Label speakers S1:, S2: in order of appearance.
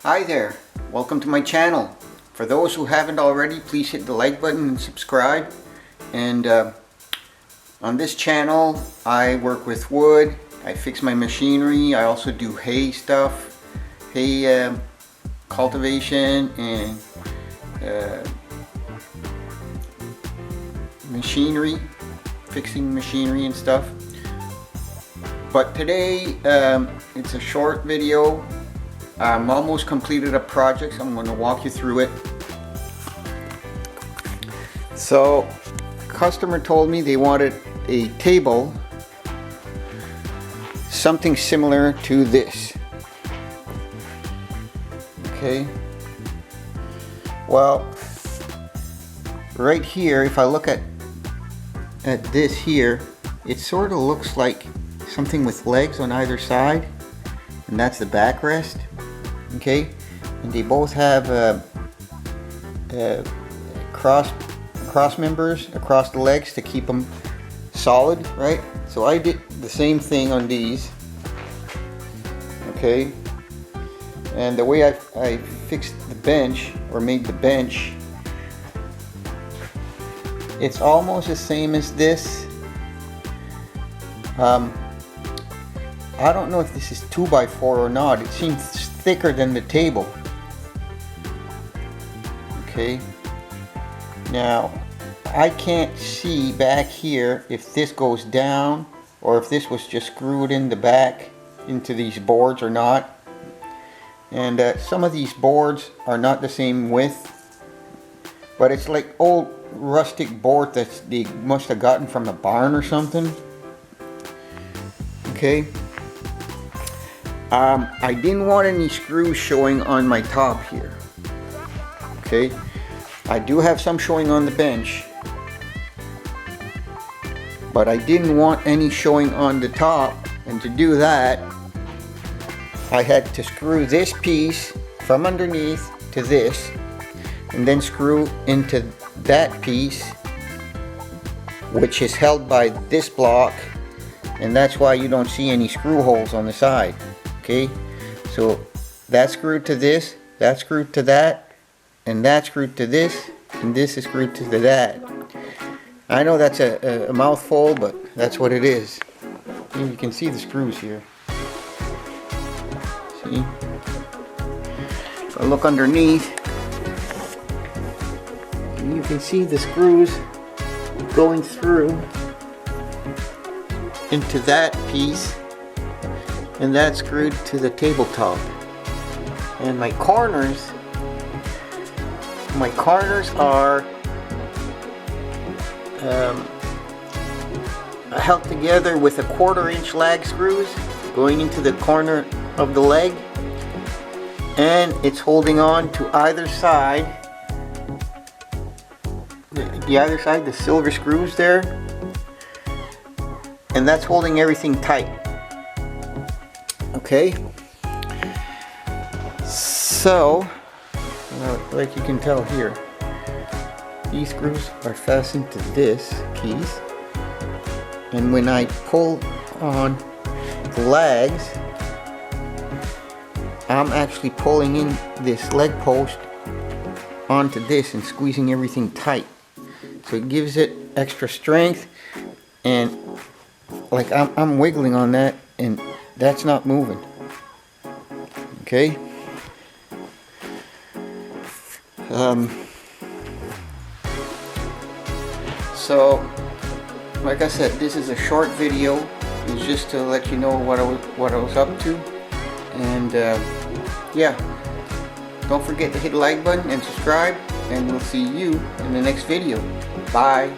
S1: Hi there, welcome to my channel. For those who haven't already, please hit the like button and subscribe. And on this channel I work with wood, I fix my machinery, I also do hay stuff, hay cultivation and machinery, fixing machinery and stuff. But today it's a short video. I'm almost completed a project, so I'm going to walk you through it. So, customer told me they wanted a table, something similar to this. Okay. Well, right here, if I look at this here, it sort of looks like something with legs on either side, and that's the backrest. Okay, and they both have cross members across the legs to keep them solid, right? So I did the same thing on these. Okay, and the way I fixed the bench, or made the bench, it's almost the same as this. I don't know if this is 2x4 or not. It seems thicker than the table. Okay. Now, I can't see back here if this goes down or if this was just screwed in the back into these boards or not. And some of these boards are not the same width, but it's like old rustic board that they must have gotten from a barn or something. Okay. I didn't want any screws showing on my top here. Okay, I do have some showing on the bench, but I didn't want any showing on the top, and to do that I had to screw this piece from underneath to this, and then screw into that piece, which is held by this block, and that's why you don't see any screw holes on the side. Okay, so that's screwed to this, that's screwed to that, and that's screwed to this, and this is screwed to that. I know that's a mouthful, but that's what it is. And you can see the screws here. See? If I look underneath, you can see the screws going through into that piece, and that's screwed to the tabletop. And my corners are held together with a 1/4 inch lag screws going into the corner of the leg, and it's holding on to either side, the silver screws there, and that's holding everything tight. Okay, so like you can tell here, these screws are fastened to this piece, and when I pull on the legs, I'm actually pulling in this leg post onto this and squeezing everything tight, so it gives it extra strength. And like I'm wiggling on that, and that's not moving. Okay. So like I said, this is a short video. It was just to let you know what I was up to. And yeah, don't forget to hit the like button and subscribe, and we'll see you in the next video. Bye.